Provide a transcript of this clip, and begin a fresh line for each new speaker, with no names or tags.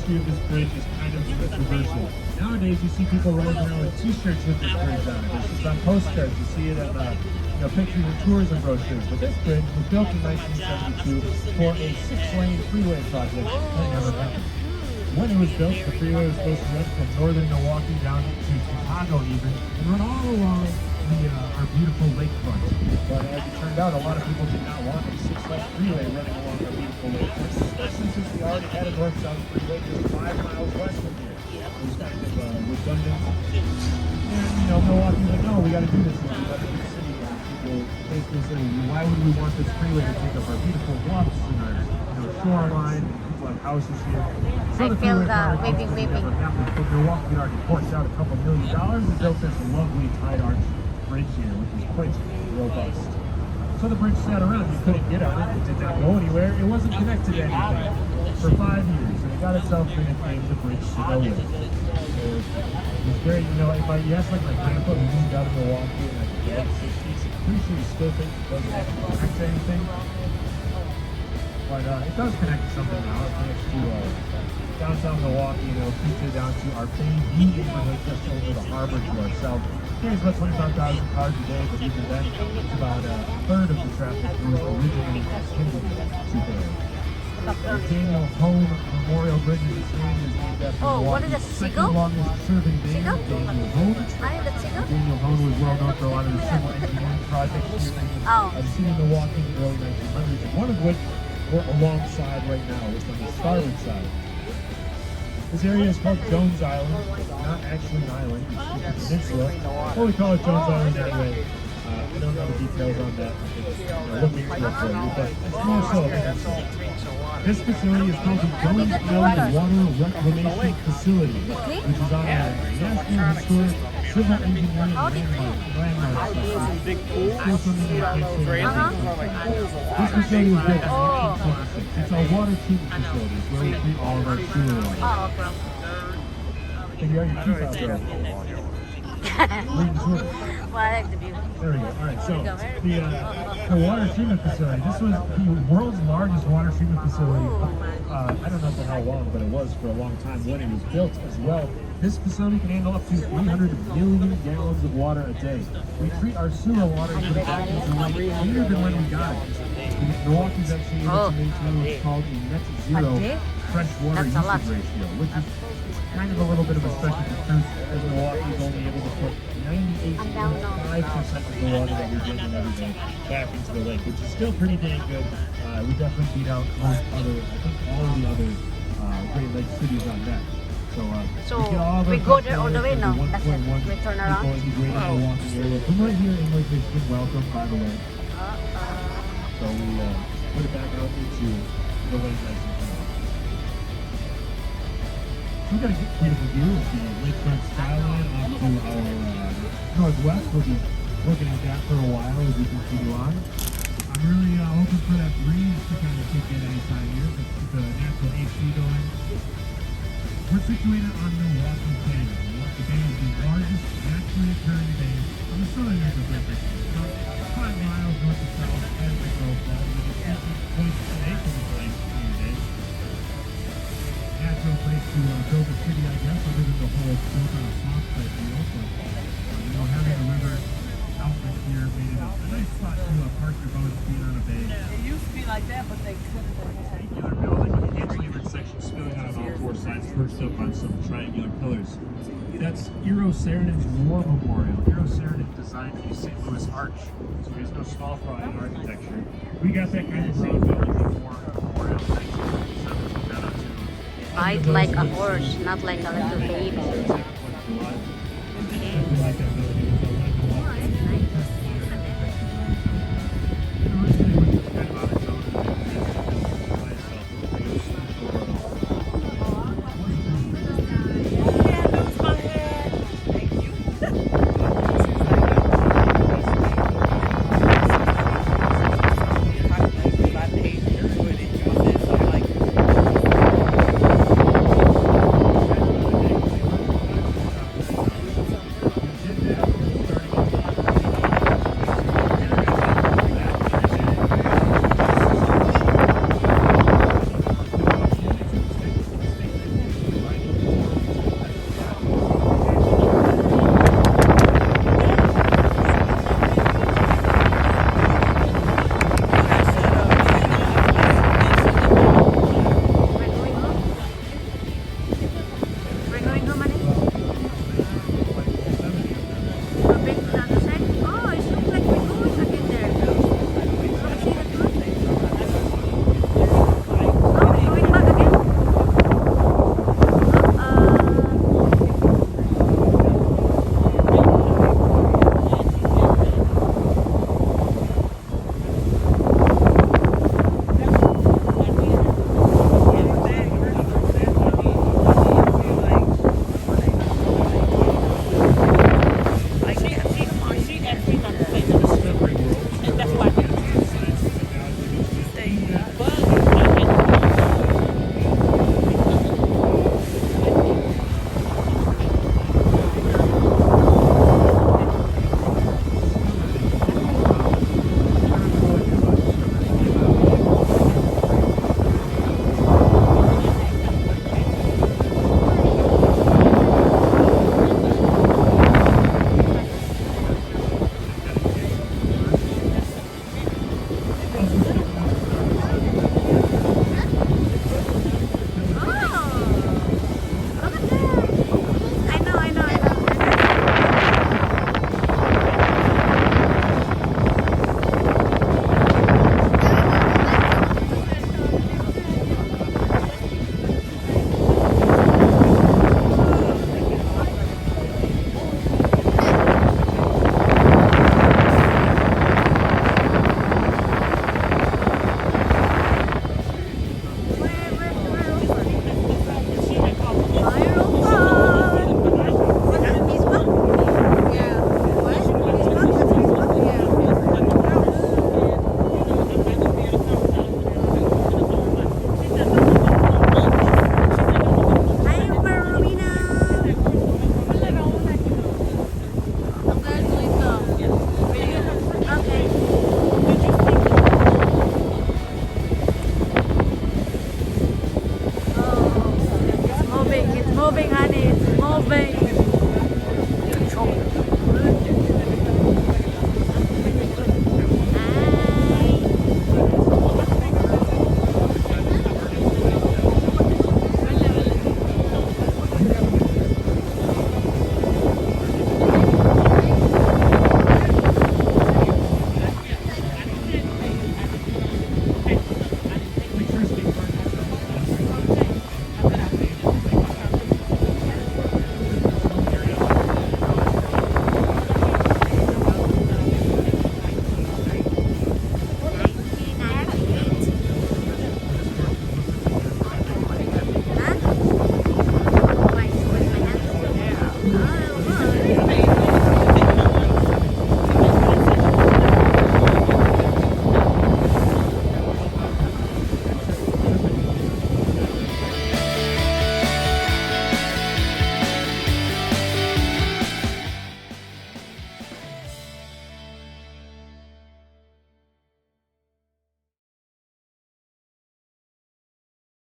history of this bridge is kind of controversial. Nowadays, you see people running around with T-shirts with this bridge on it. It's just on postcards. You see it on pictures and tourism brochures. But this bridge was built in 1972 for a 6-lane freeway project that never happened. When it was built, the freeway was supposed to run from northern Milwaukee down to Chicago even, and run all along our beautiful lakefront. But as it turned out, a lot of people did not want a 6-lane freeway running along our beautiful lakefront, especially since we already had a north-south freeway just 5 miles west of here. It was kind of redundant. And, Milwaukee's like, no, we got to do this. We got to do the city. People basically saying, why would we want this freeway to take up our beautiful bluffs and our shoreline? People have houses here. So
I feel the waving.
But Milwaukee already forked out a couple $1 million and built this lovely tide arch bridge here, which is quite robust. So the bridge sat around. You couldn't get on it. It did not go anywhere. It wasn't connected to anything for 5 years, and it got itself nicknamed the Bridge to Nowhere. It was very, if you ask like my grandpa who moved out of Milwaukee in the late 60s, I'm pretty sure he still thinks it doesn't actually connect to anything. But it does connect to something now. It connects to downtown Milwaukee, keeps it down to our Bay View neighborhood just over the harbor to our south. There's about 25,000 cars a day, but even then, it's about a third of the traffic was originally intended to go. Daniel Hone Memorial Bridge in the city is named after
what is it, seagull?
second longest serving Daniel Hone. Daniel Hone was well known for a lot of the civil engineering projects here in the city of Milwaukee in the early 1900s, and one of which we're alongside right now, which is on the starboard side. This area is called Jones Island. It's not actually an island, it's a peninsula. Well, we call it Jones Island anyway. I don't know the details on that. Look into it for you, but it's more so a peninsula. This facility is called the Jones Island Water Reclamation Facility, which is on a National Historic Civil Engineering Landmark Site. Still something that can't say anything. This facility was built in 1926. It's a water treatment facility. It's where we treat all of our sewer water. Can you have your teeth out there?
Well, I like the view.
There we go. All right, so the water treatment facility. This was the world's largest water treatment facility. I don't know for how long, but it was for a long time when it was built as well. This facility can handle up to 300 million gallons of water a day. We treat our sewer water and put it back into the lake cleaner than when we got it. Milwaukee's actually able to maintain what's called a net zero freshwater usage ratio, which is kind of a little bit of a stretch of the truth, as Milwaukee is only able to put 98.5% of the water that we're drinking every day back into the lake, which is still pretty dang good. We definitely beat out most other, I think all of the other Great Lakes cities on that. So we
go there all the way now. That's it. We turn around.
From right here in Lake Michigan, welcome, by the way. So we put it back out into the lake nice and calm. We've got a beautiful view of the lakefront skyline off to our northwest. We'll be looking at that for a while as we continue on. I'm really hoping for that breeze to kind of kick in anytime here, to keep the natural AC going. We're situated on Milwaukee Bay. Milwaukee Bay is the largest naturally occurring bay on the southern end of Lake Michigan. About 5 miles north of south as the crow flies. It's a place today for the lake day. Natural place to build a city, I guess, other than the whole built on a swamp type deal. But having a river outlet here made it a nice spot to park your boats, being on a bay.
It used to be like that, but they couldn't.
Triangular building with a cantilevered section spilling out on all 4 sides, perched up on some triangular pillars. That's Eero Saarinen's War Memorial. Eero Saarinen designed the St. Louis Arch, so there's no small fry in architecture. We got that kind of brown building before Memorial in 1947.
Ride like a horse, not like a little baby.
baby.